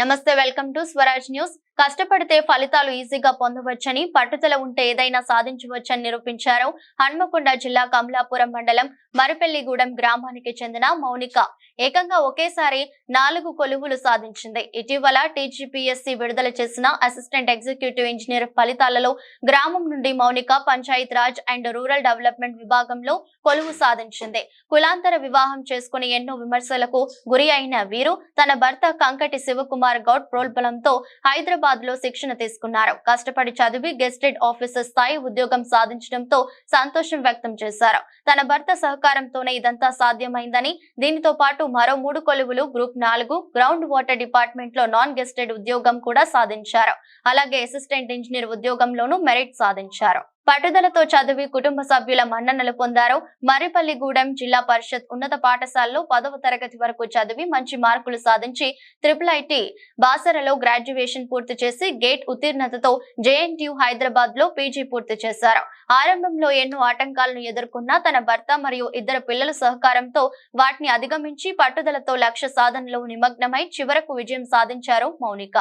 నమస్తే, welcome to Swaraj news. కష్టపడితే ఫలితాలు ఈజీగా పొందవచ్చని, పట్టుదల ఉంటే ఏదైనా సాధించవచ్చని నిరూపించారు హన్మకొండ జిల్లా కమలాపురం మండలం మరిపెల్లిగూడెం గ్రామానికి చెందిన మౌనిక. ఏకంగా ఒకేసారి 4 కొలువులు సాధించింది. ఇటీవల టీజీపీఎస్సీ విడుదల చేసిన అసిస్టెంట్ ఎగ్జిక్యూటివ్ ఇంజనీర్ ఫలితాలలో గ్రామం నుండి Mounika Panchayat raj and rural development విభాగంలో కొలువు సాధించింది. కులాంతర వివాహం చేసుకుని ఎన్నో విమర్శలకు గురి అయిన వీరు తన భర్త కంకటి శివకుమార్ గౌడ్ ప్రోల్బలంతో హైదరాబాద్ లో శిక్షణ తీసుకున్నారు. కష్టపడి చదివి గెస్టెడ్ ఆఫీసర్ స్థాయి ఉద్యోగం సాధించడంతో సంతోషం వ్యక్తం చేశారు. తన భర్త సహకారంతోనే ఇదంతా సాధ్యమైందని, దీనితో పాటు మరో 3 కొలువులు గ్రూప్ 4 గ్రౌండ్ వాటర్ డిపార్ట్మెంట్ లో నాన్ గెస్టెడ్ ఉద్యోగం కూడా సాధించారు. అలాగే అసిస్టెంట్ ఇంజనీర్ ఉద్యోగంలోనూ మెరిట్ సాధించారు. పట్టుదలతో చదివి కుటుంబ సభ్యుల మన్ననలు పొందారు. మరిపల్లిగూడెం జిల్లా పరిషత్ ఉన్నత పాఠశాలలో 10వ తరగతి వరకు చదివి మంచి మార్కులు సాధించి IIIT బాసరలో గ్రాడ్యుయేషన్ పూర్తి చేసి గేట్ ఉత్తీర్ణతతో JNTU హైదరాబాద్ లో PG పూర్తి చేశారు. ఆరంభంలో ఎన్నో ఆటంకాలను ఎదుర్కొన్న తన భర్త మరియు 2 పిల్లల సహకారంతో వాటిని అధిగమించి పట్టుదలతో లక్ష్య సాధనలో నిమగ్నమై చివరకు విజయం సాధించారు మౌనిక.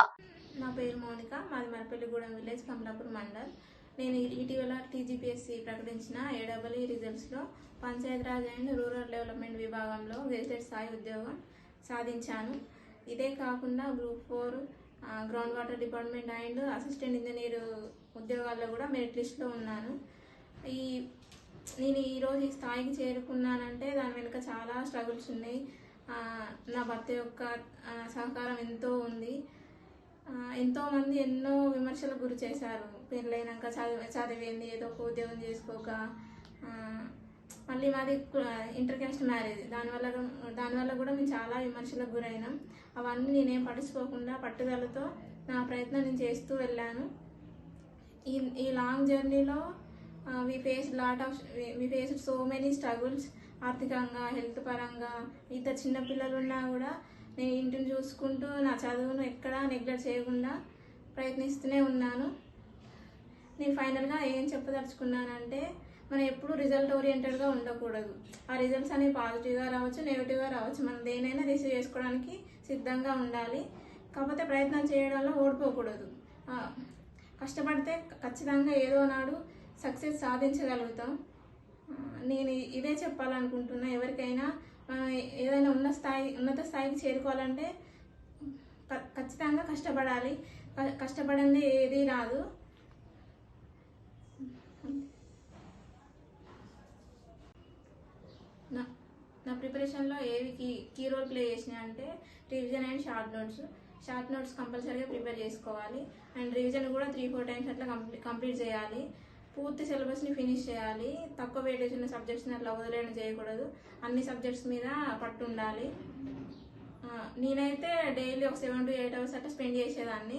నా పేరు మౌనిక, మాది మరిపల్లిగూడెం విలేజ్, కమలాపురం మండల్. నేను ఇటీవల టీజీపీఎస్సీ ప్రకటించిన AEE రిజల్ట్స్లో panchayat raj and rural development విభాగంలో గెజిటెడ్ స్థాయి ఉద్యోగం సాధించాను. ఇదే కాకుండా group 4 ground water department and assistant engineer ఉద్యోగాల్లో కూడా మెరిట్ లిస్ట్లో ఉన్నాను. నేను ఈరోజు ఈ స్థాయికి చేరుకున్నానంటే దాని వెనుక చాలా స్ట్రగుల్స్ ఉన్నాయి. నా భర్త యొక్క సహకారం ఎంతో ఉంది. ఎంతోమంది ఎన్నో విమర్శలకు గురి చేశారు. పెళ్ళైనాక చదివేంది, ఏదో ఒక ఉద్యోగం చేసుకోక, మళ్ళీ మాది ఇంటర్ క్యాస్ట్ మ్యారేజ్, దానివల్ల కూడా మేము చాలా విమర్శలకు గురైనాం. అవన్నీ నేనేం పట్టించుకోకుండా పట్టుదలతో నా ప్రయత్నం నేను చేస్తూ వెళ్ళాను. ఈ లాంగ్ జర్నీలో వి ఫేస్డ్ సో మెనీ స్ట్రగుల్స్. ఆర్థికంగా, హెల్త్ పరంగా, ఇద్దరు చిన్నపిల్లలు ఉన్నా కూడా నేను ఇంటిని చూసుకుంటూ నా చదువును ఎక్కడా నెగ్లెక్ట్ చేయకుండా ప్రయత్నిస్తూనే ఉన్నాను. నేను ఫైనల్గా ఏం చెప్పదలుచుకున్నానంటే, మనం ఎప్పుడు రిజల్ట్ ఓరియంటెడ్గా ఉండకూడదు. ఆ రిజల్ట్స్ అనేవి పాజిటివ్గా రావచ్చు, నెగిటివ్గా రావచ్చు. మనం దేనైనా రిసీవ్ చేసుకోవడానికి సిద్ధంగా ఉండాలి. కాకపోతే ప్రయత్నం చేయడంలో ఓడిపోకూడదు. కష్టపడితే ఖచ్చితంగా ఏదో నాడు సక్సెస్ సాధించగలుగుతాం. నేను ఇదే చెప్పాలనుకుంటున్నా. ఎవరికైనా ఏదైనా ఉన్నత స్థాయికి చేరుకోవాలంటే ఖచ్చితంగా కష్టపడాలి. కష్టపడందే ఏది రాదు. నా ప్రిపరేషన్లో ఏవి కీ రోల్ ప్లే చేసినాయి అంటే రివిజన్ అండ్ షార్ట్ నోట్స్ కంపల్సరీగా ప్రిపేర్ చేసుకోవాలి. అండ్ రివిజన్ కూడా 3-4 టైమ్స్ అట్లా కంప్లీట్ చేయాలి. పూర్తి సిలబస్ని ఫినిష్ చేయాలి. తక్కువ వెయిటేజ్ ఉన్న సబ్జెక్ట్స్ని అట్లా వదిలేయడం చేయకూడదు. అన్ని సబ్జెక్ట్స్ మీద పట్టు ఉండాలి. నేనైతే డైలీ ఒక 7 to 8 hours అట్లా స్పెండ్ చేసేదాన్ని.